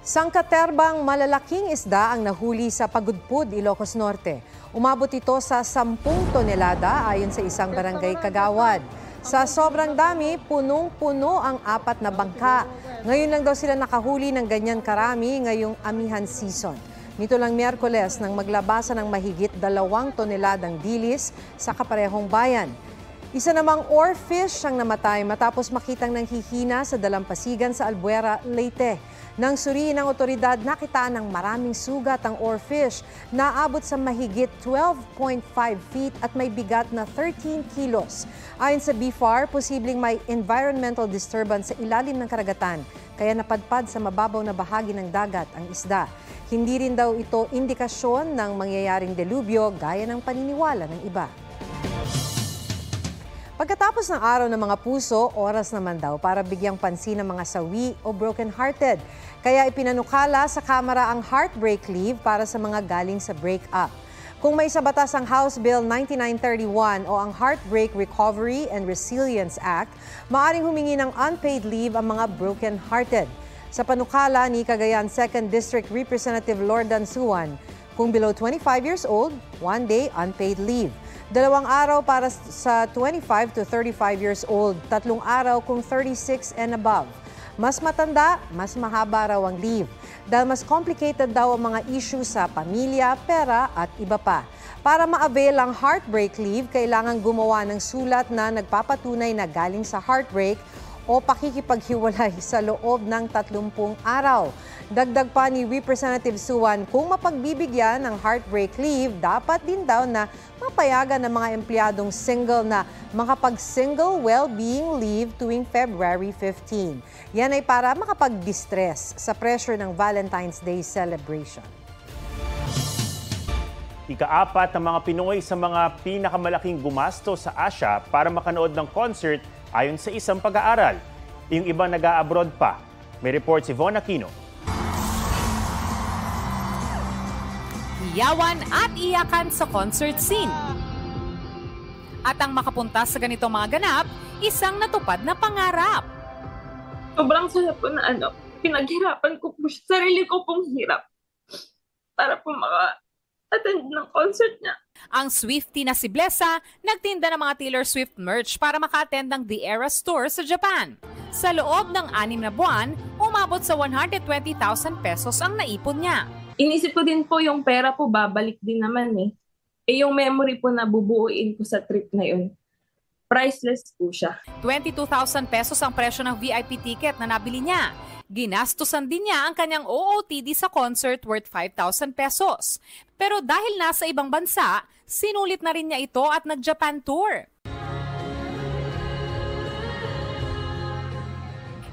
Sangkaterbang malalaking isda ang nahuli sa Pagudpud, Ilocos Norte. Umabot ito sa 10 tonelada ayon sa isang barangay kagawad. Sa sobrang dami, punong-puno ang 4 na bangka. Ngayon lang daw sila nakahuli ng ganyan karami ngayong amihan season. Nito lang Miyerkules nang maglabasan ng mahigit 2 toneladang dilis sa kaparehong bayan. Isa namang oarfish ang namatay matapos makitang nanghihina sa dalampasigan sa Albuera, Leyte. Nang suriin ng otoridad, nakitaan ng maraming sugat ang oarfish na aabot sa mahigit 12.5 feet at may bigat na 13 kilos. Ayon sa BFAR, posibleng may environmental disturbance sa ilalim ng karagatan, kaya napadpad sa mababaw na bahagi ng dagat ang isda. Hindi rin daw ito indikasyon ng mangyayaring delubyo gaya ng paniniwala ng iba. Pagkatapos ng araw ng mga puso, oras naman daw para bigyang pansin ng mga sawi o broken-hearted. Kaya ipinanukala sa Kamara ang heartbreak leave para sa mga galing sa break-up. Kung may sa batas ang House Bill 9931 o ang Heartbreak Recovery and Resilience Act, maaaring humingi ng unpaid leave ang mga broken-hearted. Sa panukala ni Cagayan 2nd District Representative Lordan Suwan, kung below 25 years old, 1 day unpaid leave. 2 araw para sa 25 to 35 years old, 3 araw kung 36 and above. Mas matanda, mas mahaba raw ang leave. Dahil mas complicated daw ang mga issue sa pamilya, pera at iba pa. Para ma-avail ang heartbreak leave, kailangan gumawa ng sulat na nagpapatunay na galing sa heartbreak o pakikipaghiwalay sa loob ng 30 araw. Dagdag pa ni Representative Suwan, kung mapagbibigyan ng heartbreak leave, dapat din daw na mapayagan ng mga empleyadong single na makapag-single well-being leave tuwing February 15. Yan ay para makapag-distress sa pressure ng Valentine's Day celebration. Ika-4 ng mga Pinoy sa mga pinakamalaking gumasto sa Asia para makanood ng concert ayon sa isang pag-aaral. Yung iba nag-a-abroad pa. May report si Von Aquino. Iyawan at iyakan sa concert scene. At ang makapunta sa ganitong mga ganap, isang natupad na pangarap. Sobrang saya po na pinaghirapan ko po sarili ko pong hirap para po maka-attend ng concert niya. Ang Swiftie na si Blessa, nagtinda ng mga Taylor Swift merch para maka-attend ng The Eras Tour sa Japan. Sa loob ng 6 na buwan, umabot sa 120,000 pesos ang naipon niya. Inisip ko din po yung pera po babalik din naman eh. Yung memory po na bubuuin ko sa trip na yun, priceless po siya. 22,000 pesos ang presyo ng VIP ticket na nabili niya. Ginastusan din niya ang kanyang OOTD sa concert worth 5,000 pesos. Pero dahil nasa ibang bansa, sinulit na rin niya ito at nag-Japan tour.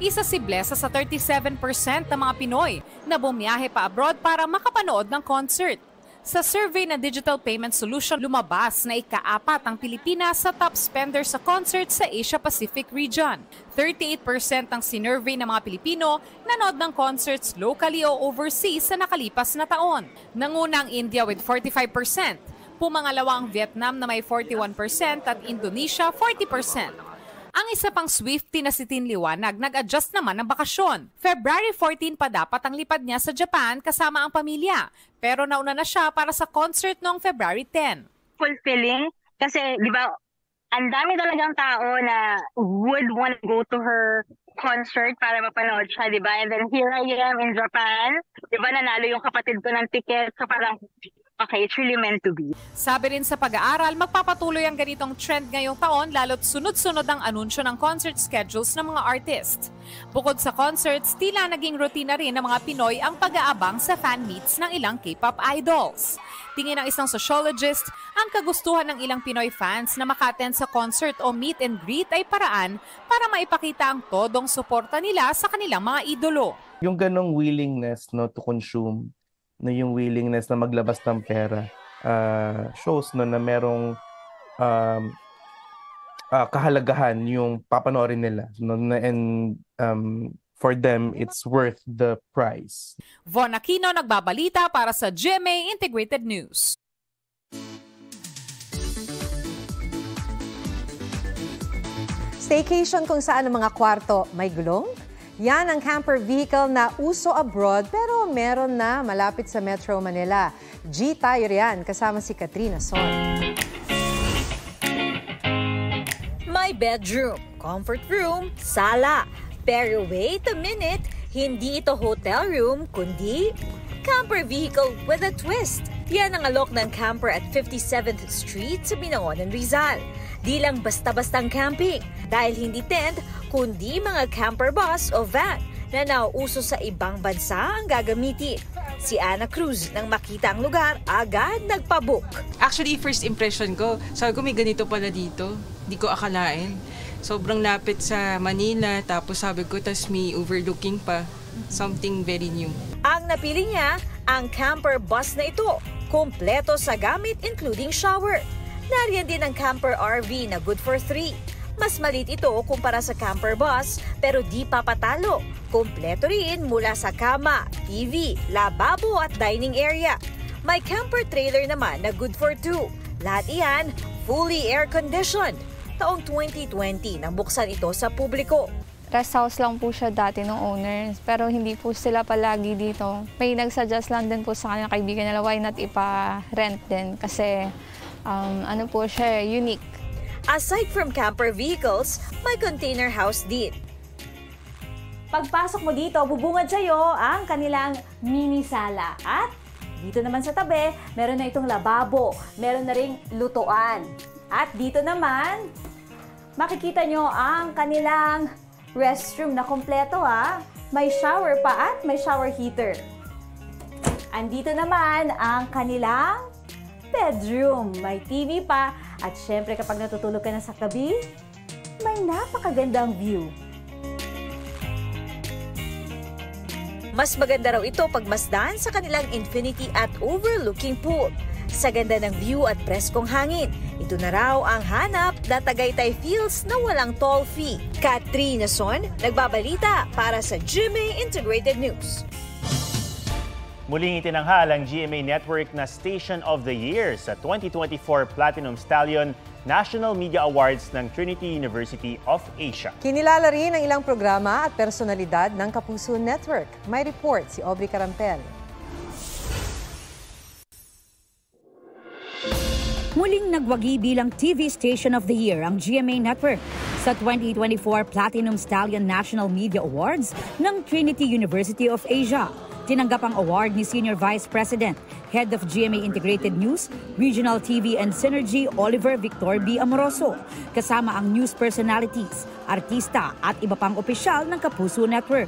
Isa si Blessa sa 37% ng mga Pinoy na bumiyahe pa abroad para makapanood ng concert. Sa survey na Digital Payment Solution, lumabas na ika-4 ang Pilipinas sa top spender sa concert sa Asia-Pacific region. 38% ang sinurvey ng mga Pilipino nanood ng concerts locally o overseas sa nakalipas na taon. Nanguna ang India with 45%, pumangalawa ang Vietnam na may 41% at Indonesia 40%. Ang isa pang Swiftie na si Tin Liwanag nag-adjust naman ng bakasyon. February 14 pa dapat ang lipad niya sa Japan kasama ang pamilya. Pero nauna na siya para sa concert noong February 10. Fulfilling kasi di ba ang dami talagang tao na would want to go to her concert para mapanood siya, di ba? And then here I am in Japan. Di ba nanalo yung kapatid ko ng ticket. So parang okay, it's really meant to be. Sabi rin sa pag-aaral, magpapatuloy ang ganitong trend ngayong taon lalo't sunod-sunod ang anunsyo ng concert schedules ng mga artist. Bukod sa concerts, tila naging routine na rin ng mga Pinoy ang pag-aabang sa fan meets ng ilang K-pop idols. Tingin ng isang sociologist, ang kagustuhan ng ilang Pinoy fans na maka-attend sa concert o meet and greet ay paraan para maipakita ang todong suporta nila sa kanilang mga idolo. Yung ganong willingness to consume, yung willingness na maglabas ng pera, shows na merong kahalagahan yung papanoorin nila. And for them, it's worth the price. Von Aquino nagbabalita para sa GMA Integrated News. Staycation kung saan ang mga kwarto may gulong, Yan ang camper vehicle na uso abroad pero meron na malapit sa Metro Manila. G tayo riyan, kasama si Katrina Son. May bedroom, comfort room, sala. Pero wait a minute, hindi ito hotel room, kundi camper vehicle with a twist. Yan ang alok ng camper at 57th Street sa Binangonan, Rizal. Di lang basta-bastang camping dahil hindi tent, kundi mga camper bus o van na nauuso sa ibang bansa ang gagamitin. Si Ana Cruz, nang makita ang lugar, agad nagpabook. Actually, first impression ko, sabi ko may ganito pala dito. Di ko akalain. Sobrang lapit sa Manila, tapos sabi ko, tas may overlooking pa. Something very new. Ang napili niya, ang camper bus na ito. Kompleto sa gamit including shower. Nariyan din ang camper RV na good for 3. Mas maliit ito kumpara sa camper bus pero di papatalo. Kompleto rin mula sa kama, TV, lababo at dining area. May camper trailer naman na good for 2. Lahat iyan fully air-conditioned. Taong 2020 nang buksan ito sa publiko. Rest house lang po siya dati ng owners, pero hindi po sila palagi dito. May nagsuggest lang din po sa kanyang kaibigan nila, why not ipa-rent din? Kasi ano po siya, unique. Aside from camper vehicles, may container house din. Pagpasok mo dito, bubungad sa'yo ang kanilang mini sala. At dito naman sa tabi, meron na itong lababo, meron na ring lutuan. At dito naman, makikita nyo ang kanilang restroom na kompleto ha. May shower pa at may shower heater. Andito naman ang kanilang bedroom. May TV pa at syempre kapag natutulog ka na sa tabi, may napakagandang view. Mas maganda raw ito pagmasdan sa kanilang infinity at overlooking pool. Sa ganda ng view at preskong hangin, ito na raw ang hanap na Tagaytay feels na walang toll fee. Katrina Son, nagbabalita para sa GMA Integrated News. Muling itinanghal ang GMA Network na Station of the Year sa 2024 Platinum Stallion National Media Awards ng Trinity University of Asia. Kinilala rin ang ilang programa at personalidad ng Kapuso Network. May report si Aubrey Carampel. Muling nagwagi bilang TV Station of the Year ang GMA Network sa 2024 Platinum Stallion National Media Awards ng Trinity University of Asia. Tinanggap ang award ni Senior Vice President, Head of GMA Integrated News, Regional TV and Synergy, Oliver Victor B. Amoroso, kasama ang news personalities, artista at iba pang opisyal ng Kapuso Network.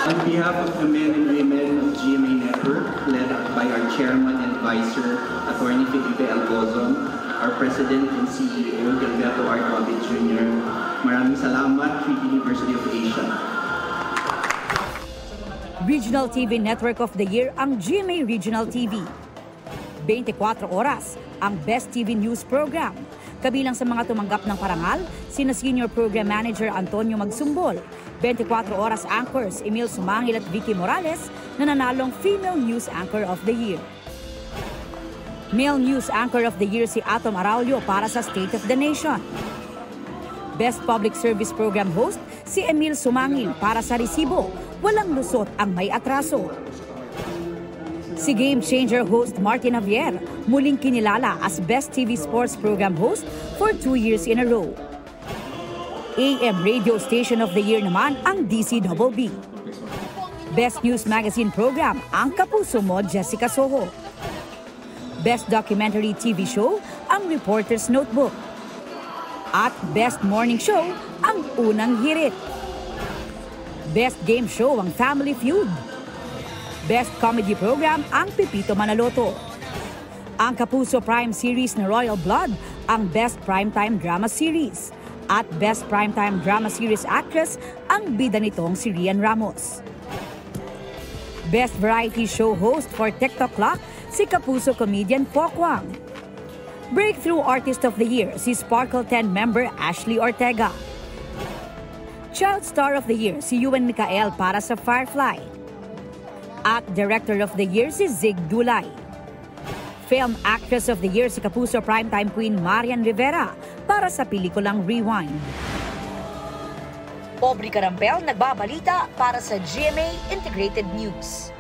On behalf of the men and women of GMA Network, led by our Chairman and Advisor, Attorney Felipe Algozon, our President and CEO, Gilberto R. Robin Jr., maraming salamat, Trinity University of Asia. Regional TV Network of the Year ang GMA Regional TV. 24 oras ang Best TV News Program. Kabilang sa mga tumanggap ng parangal, sina Senior Program Manager Antonio Magsumbol, 24 oras anchors Emil Sumangil at Vicky Morales na nanalong Female News Anchor of the Year. Male News Anchor of the Year si Atom Araulio para sa State of the Nation. Best Public Service Program Host si Emil Sumangil para sa Resibo, walang lusot ang may atraso. Si Game Changer host Martin Javier muling kinilala as Best TV Sports Program Host for 2 years in a row. AM Radio Station of the Year naman ang DCBB. Best News Magazine Program ang Kapuso Mo Jessica Soho. Best Documentary TV Show ang Reporter's Notebook. At Best Morning Show ang Unang Hirit. Best Game Show ang Family Feud. Best Comedy Program ang Pepito Manaloto. Ang Kapuso Prime Series na Royal Blood ang Best Primetime Drama Series. At Best Primetime Drama Series Actress ang bida nitong si Rian Ramos. Best Variety Show Host for TikTok Clock si Kapuso Comedian Pokwang. Breakthrough Artist of the Year si Sparkle 10 member Ashley Ortega. Child Star of the Year si Yuan Micael para sa Firefly. At Director of the Year si Zig Dulay. Film Actress of the Year si Kapuso Primetime Queen Marian Rivera para sa pelikulang Rewind. Aubrey Carampel nagbabalita para sa GMA Integrated News.